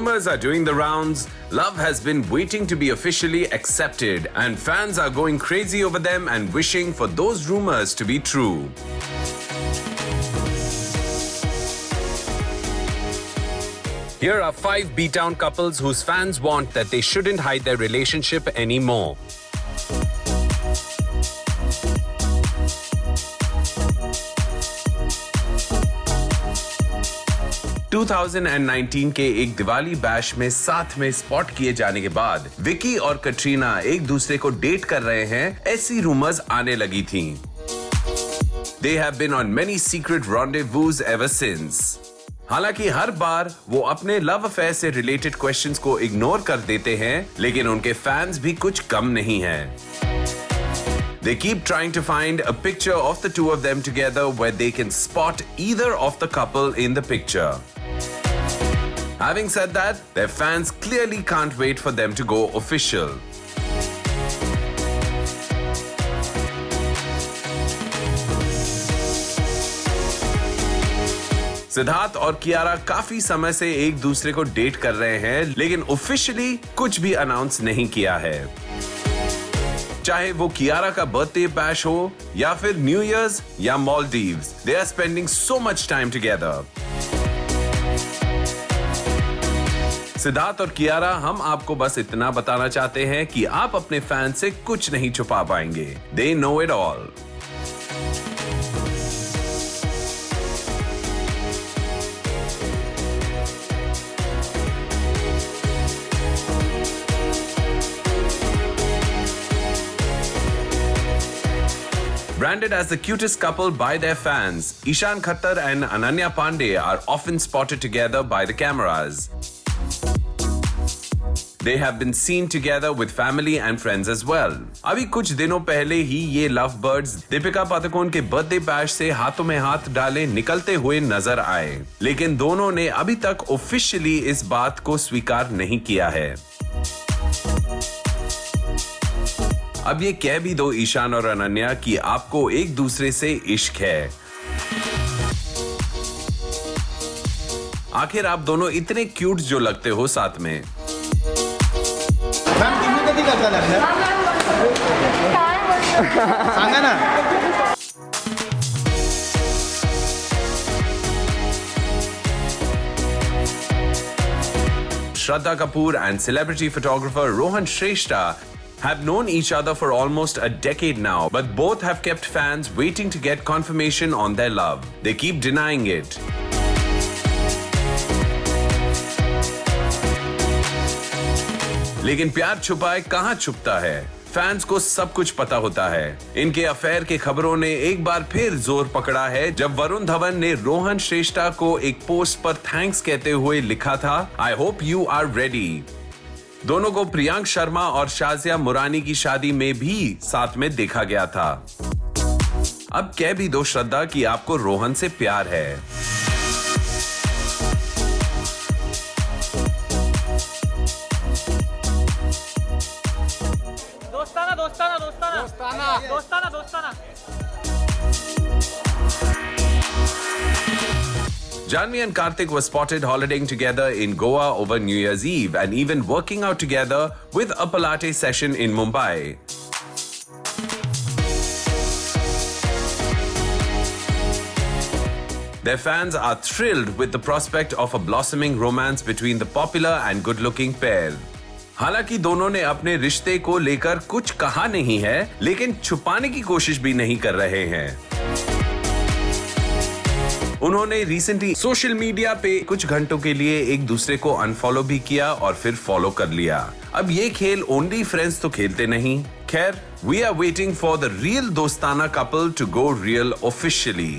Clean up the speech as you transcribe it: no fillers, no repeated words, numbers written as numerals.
rumors are doing the rounds. Love has been waiting to be officially accepted, and fans are going crazy over them and wishing for those rumors to be true. Here are 5 B-Town couples whose fans want that they shouldn't hide their relationship anymore. (2019) के एक Diwali bash में साथ में spot किए जाने के बाद विकी और कटरीना एक दूसरे को डेट कर रहे हैं, ऐसी रूमर्स आने लगी थीं। They have been on many secret rendezvous ever since. हालांकि हर बार वो अपने लव अफेयर से रिलेटेड क्वेश्चंस को इग्नोर कर देते हैं, लेकिन उनके फैंस भी कुछ कम नहीं हैं। They keep trying to find a picture of the two of them together where they can spot either of the couple in the picture. Having said that, their fans clearly can't wait for them to go official. Siddharth और कियारा काफी समय से एक दूसरे को date कर रहे हैं, लेकिन ऑफिशियली कुछ भी अनाउंस नहीं किया है। चाहे वो कियारा का बर्थडे बैश हो या फिर न्यू ईयर्स या Maldives, they are spending so much time together. Siddharth और कियारा, हम आपको बस इतना बताना चाहते हैं कि आप अपने फैन से कुछ नहीं छुपा पाएंगे। They know it all. Branded as the cutest couple by their fans, Ishan Khattar and Ananya Pandey are often spotted together by the cameras. They have been seen together with family and friends as well. अभी कुछ दिनों पहले ही ये love birds Deepika Padukone के birthday bash से हाथों में हाथ डाले निकलते हुए नजर आए, लेकिन दोनों ने अभी तक ऑफिशियली इस बात को स्वीकार नहीं किया है। अब ये कह भी दो ईशान और अनन्या कि आपको एक दूसरे से इश्क है। आखिर आप दोनों इतने क्यूट जो लगते हो साथ में। सांगा ना। Shraddha Kapoor and celebrity photographer Rohan Shrestha have known each other for almost a decade now, but both have kept fans waiting to get confirmation on their love. They keep denying it. लेकिन प्यार छुपाए कहां छुपता है, fans को सब कुछ पता होता है। इनके अफेयर की खबरों ने एक बार फिर जोर पकड़ा है जब वरुण धवन ने रोहन श्रेष्ठा को एक पोस्ट पर थैंक्स कहते हुए लिखा था, I hope you are ready. दोनों को प्रियांक शर्मा और शाजिया मुरानी की शादी में भी साथ में देखा गया था। अब कह भी दो श्रद्धा कि आपको रोहन से प्यार है। दोस्ताना दोस्ताना दोस्ताना दोस्ताना दोस्ताना दोस्ताना। Janhvi and Karthik were spotted holidaying together in Goa over New Year's Eve and even working out together with a Pilates session in Mumbai. Their fans are thrilled with the prospect of a blossoming romance between the popular and good-looking pair. हालांकि दोनों ने अपने रिश्ते को लेकर कुछ कहा नहीं है, लेकिन छुपाने की कोशिश भी नहीं कर रहे हैं। उन्होंने रिसेंटली सोशल मीडिया पे कुछ घंटों के लिए एक दूसरे को अनफॉलो भी किया और फिर फॉलो कर लिया। अब ये खेल ओनली फ्रेंड्स तो खेलते नहीं। खैर, we are waiting for the real Dostana couple to go real officially.